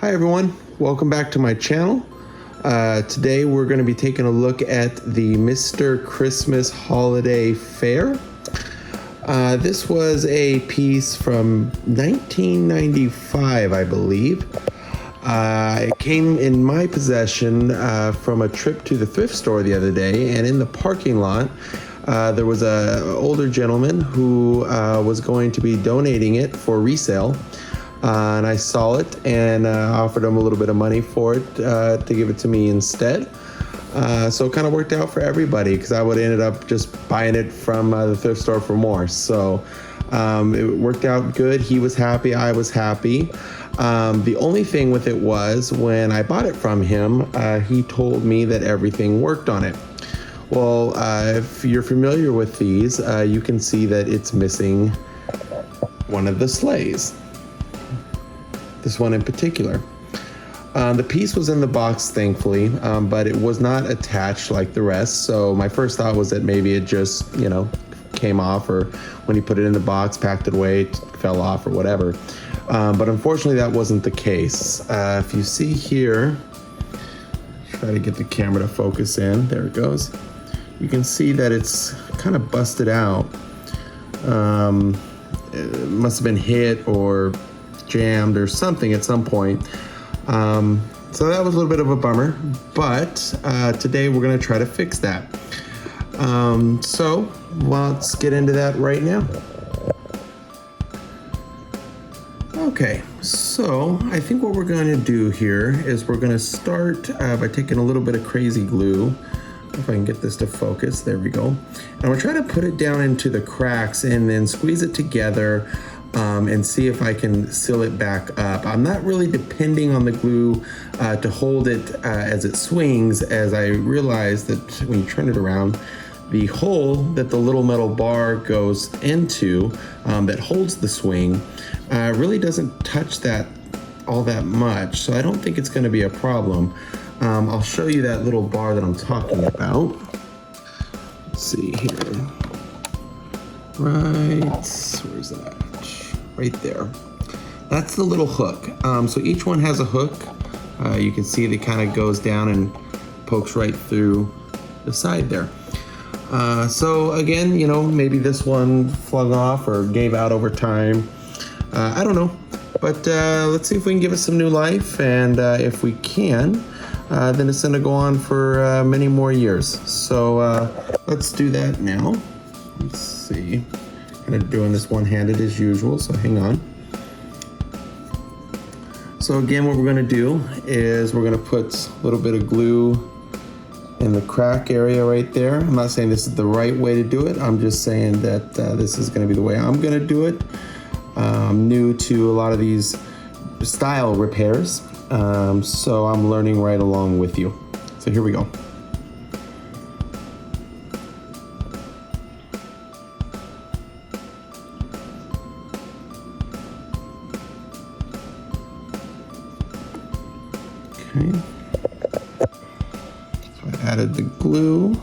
Hi everyone, welcome back to my channel. Today we're going to be taking a look at the Mr. Christmas Holiday Fair. This was a piece from 1995, I believe. It came in my possession from a trip to the thrift store the other day, and in the parking lot there was an older gentleman who was going to be donating it for resale. And I saw it and offered him a little bit of money for it to give it to me instead. So it kind of worked out for everybody because I would have ended up just buying it from the thrift store for more. So it worked out good. He was happy. I was happy. The only thing with it was when I bought it from him, he told me that everything worked on it. Well, if you're familiar with these, you can see that it's missing one of the sleighs. This one in particular. The piece was in the box, thankfully, but it was not attached like the rest. So my first thought was that maybe it just, came off, or when he put it in the box, packed it away, it fell off or whatever. But unfortunately, that wasn't the case. If you see here, try to get the camera to focus in. There it goes. You can see that it's kind of busted out. It must have been hit or jammed or something at some point. So that was a little bit of a bummer, but today we're going to try to fix that. So let's get into that right now. Okay, so I think what we're going to do here is we're going to start by taking a little bit of crazy glue. If I can get this to focus, there we go. And we're trying to put it down into the cracks and then squeeze it together and see if I can seal it back up. I'm not really depending on the glue to hold it as it swings, as I realize that when you turn it around, the hole that the little metal bar goes into that holds the swing really doesn't touch that all that much, so I don't think it's going to be a problem. I'll show you that little bar that I'm talking about. Let's see here. Right, where's that? Right there. That's the little hook. So each one has a hook. You can see that kind of goes down and pokes right through the side there. So again, maybe this one flung off or gave out over time. I don't know. But let's see if we can give it some new life. And if we can, then it's going to go on for many more years. So let's do that now. Let's see. Kind of doing this one-handed as usual, so hang on. So again, what we're going to do is we're going to put a little bit of glue in the crack area right there. I'm not saying this is the right way to do it. I'm just saying that this is going to be the way I'm going to do it. I'm new to a lot of these style repairs, so I'm learning right along with you. So here we go. Okay, so I added the glue.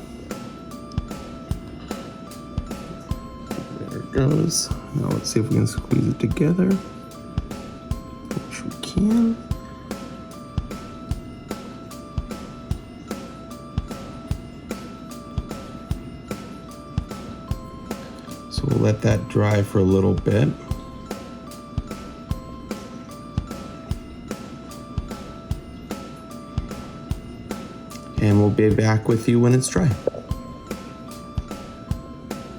There it goes. Now let's see if we can squeeze it together, which we can. So we'll let that dry for a little bit. And we'll be back with you when it's dry.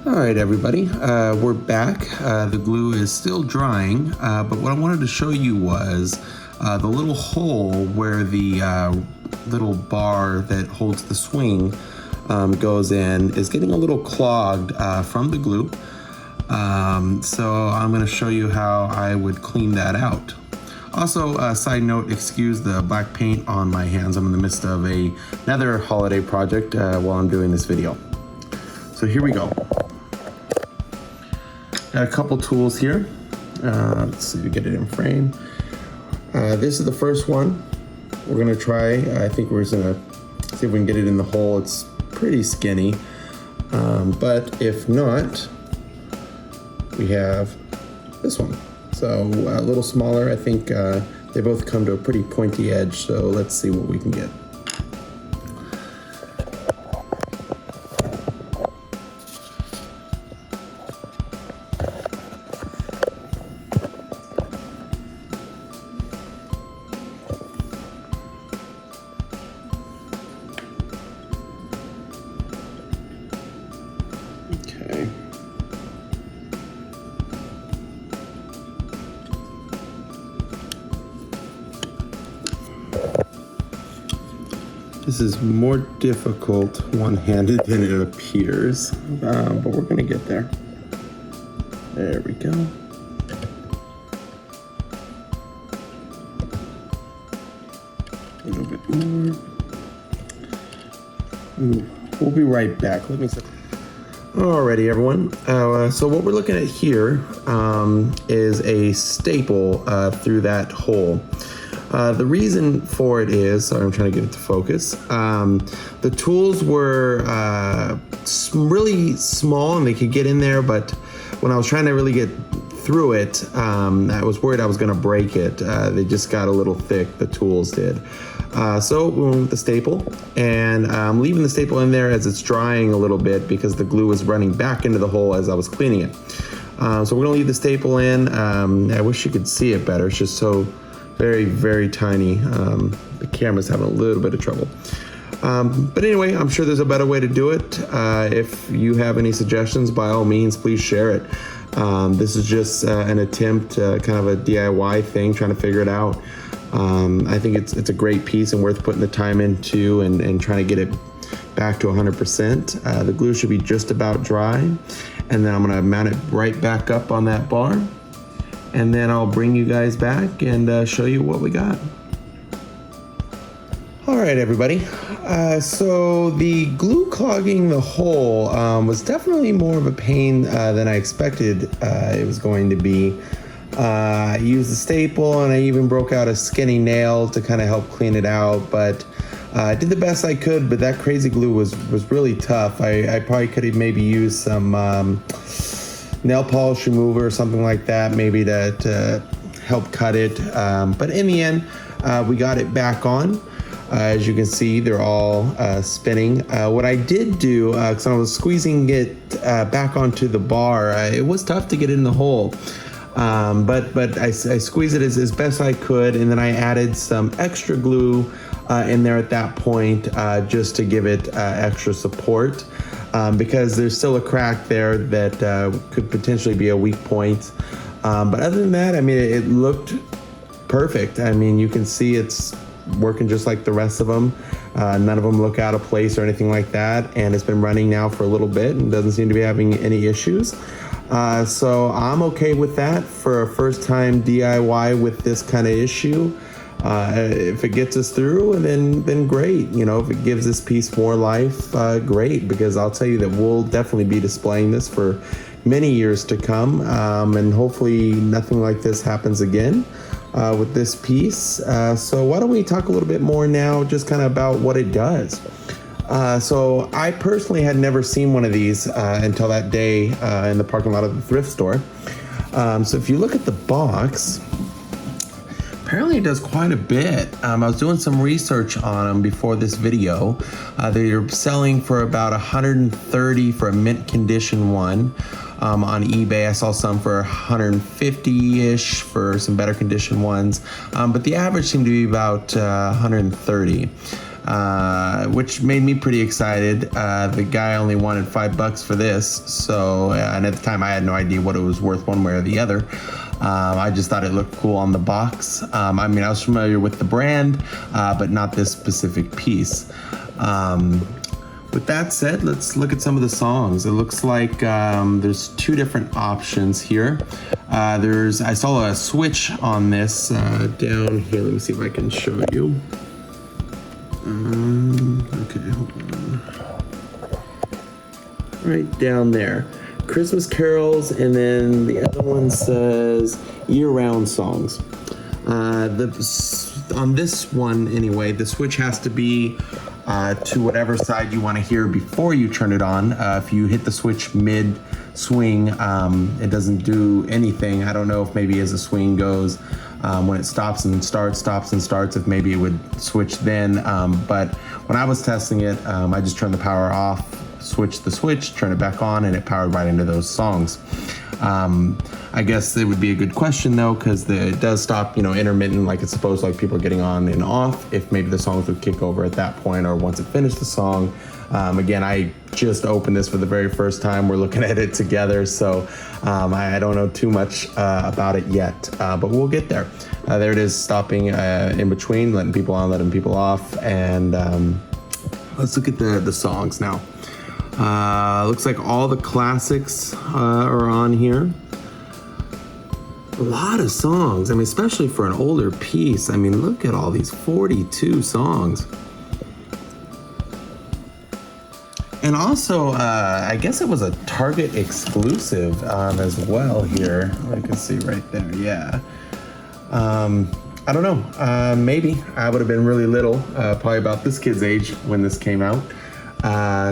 All right, everybody, we're back. The glue is still drying, but what I wanted to show you was the little hole where the little bar that holds the swing goes in is getting a little clogged from the glue. So I'm gonna show you how I would clean that out. Also, side note, excuse the black paint on my hands. I'm in the midst of another holiday project while I'm doing this video. So here we go. Got a couple tools here. Let's see if we get it in frame. This is the first one. We're gonna try, I think we're just gonna see if we can get it in the hole. It's pretty skinny, but if not, we have this one. So a little smaller. I think they both come to a pretty pointy edge, so let's see what we can get. Okay. This is more difficult one-handed than it appears, but we're gonna get there. There we go. A little bit more. We'll be right back. Let me see. Alrighty, everyone. So what we're looking at here is a staple through that hole. The reason for it is, sorry, I'm trying to get it to focus. The tools were really small and they could get in there, but when I was trying to really get through it, I was worried I was going to break it. They just got a little thick, the tools did. So we went with the staple, and I'm leaving the staple in there as it's drying a little bit because the glue was running back into the hole as I was cleaning it. So we're gonna leave the staple in. I wish you could see it better. It's just so very, very tiny. The camera's having a little bit of trouble. But anyway, I'm sure there's a better way to do it. If you have any suggestions, by all means, please share it. This is just an attempt, kind of a DIY thing, trying to figure it out. I think it's a great piece and worth putting the time into and trying to get it back to 100%. The glue should be just about dry, and then I'm gonna mount it right back up on that bar, and then I'll bring you guys back and show you what we got. All right, everybody. So the glue clogging the hole was definitely more of a pain than I expected it was going to be. I used the staple and I even broke out a skinny nail to kind of help clean it out, but I did the best I could, but that crazy glue was really tough. I probably could have maybe used some nail polish remover or something like that, maybe to help cut it. But in the end, we got it back on. As you can see, they're all spinning. What I did do, because I was squeezing it back onto the bar, it was tough to get in the hole. But I squeezed it as best I could, and then I added some extra glue in there at that point just to give it extra support because there's still a crack there that could potentially be a weak point. But other than that, I mean, it looked perfect. I mean, you can see it's working just like the rest of them. None of them look out of place or anything like that, and it's been running now for a little bit and doesn't seem to be having any issues. So I'm okay with that for a first time DIY with this kind of issue. If it gets us through, then great. You know, if it gives this piece more life, great, because I'll tell you that we'll definitely be displaying this for many years to come, and hopefully nothing like this happens again with this piece. So why don't we talk a little bit more now just kind of about what it does. So I personally had never seen one of these until that day in the parking lot of the thrift store. So if you look at the box, apparently it does quite a bit. I was doing some research on them before this video. They're selling for about $130 for a mint condition one. On eBay, I saw some for $150-ish for some better condition ones. But the average seemed to be about $130. Which made me pretty excited. The guy only wanted $5 for this, so and at the time I had no idea what it was worth one way or the other. I just thought it looked cool on the box. I mean, I was familiar with the brand, but not this specific piece. With that said, let's look at some of the songs. It looks like there's two different options here. I saw a switch on this down here. Let me see if I can show you. Okay, hold on. Right down there. Christmas carols, and then the other one says year-round songs. On this one, anyway, the switch has to be to whatever side you want to hear before you turn it on. If you hit the switch mid swing. It doesn't do anything. I don't know if maybe as the swing goes, when it stops and starts, if maybe it would switch then. But when I was testing it, I just turned the power off, switched the switch, turned it back on, and it powered right into those songs. I guess it would be a good question though, because it does stop, intermittent like it's supposed to, like people are getting on and off, if maybe the songs would kick over at that point or once it finished the song. Again, I just opened this for the very first time. We're looking at it together, so I don't know too much about it yet, but we'll get there. There it is, stopping in between, letting people on, letting people off, and let's look at the songs now. Looks like all the classics are on here. A lot of songs, especially for an older piece. Look at all these 42 songs. And also, I guess it was a Target exclusive as well here. I can see right there, yeah. I don't know, maybe. I would have been really little, probably about this kid's age when this came out.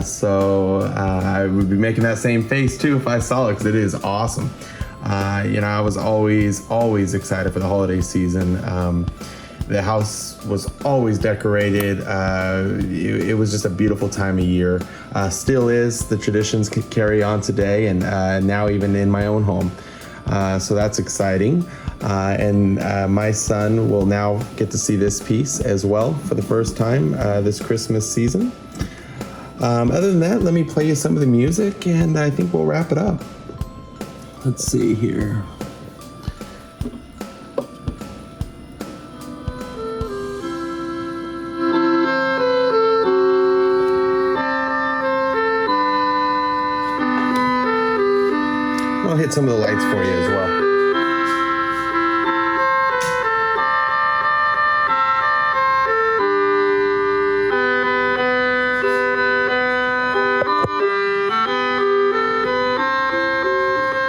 So I would be making that same face too if I saw it, because it is awesome. I was always excited for the holiday season. The house was always decorated. It was just a beautiful time of year. Still is. The traditions carry on today, and now even in my own home. So that's exciting. And my son will now get to see this piece as well for the first time this Christmas season. Other than that, let me play you some of the music, and I think we'll wrap it up. Let's see here. I'll hit some of the lights for you as well.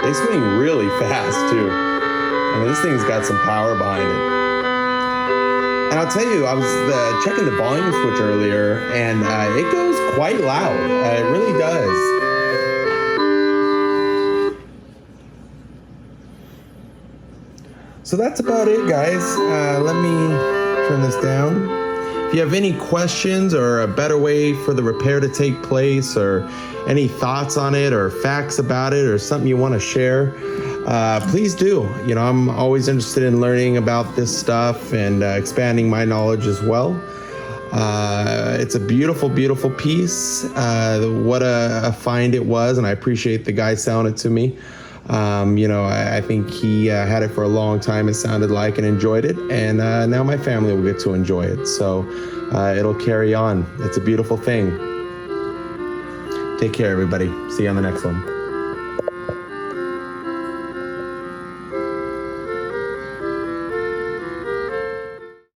They swing really fast too. This thing's got some power behind it. And I'll tell you, I was checking the volume switch earlier, and it goes quite loud. It really does. So that's about it, guys. Let me turn this down. If you have any questions or a better way for the repair to take place, or any thoughts on it or facts about it, or something you want to share, please do. I'm always interested in learning about this stuff and expanding my knowledge as well. It's a beautiful, beautiful piece. What a find it was, and I appreciate the guy selling it to me. I think he had it for a long time, it sounded like, and enjoyed it, and now my family will get to enjoy it, so it'll carry on. It's a beautiful thing. Take care, everybody. See you on the next one.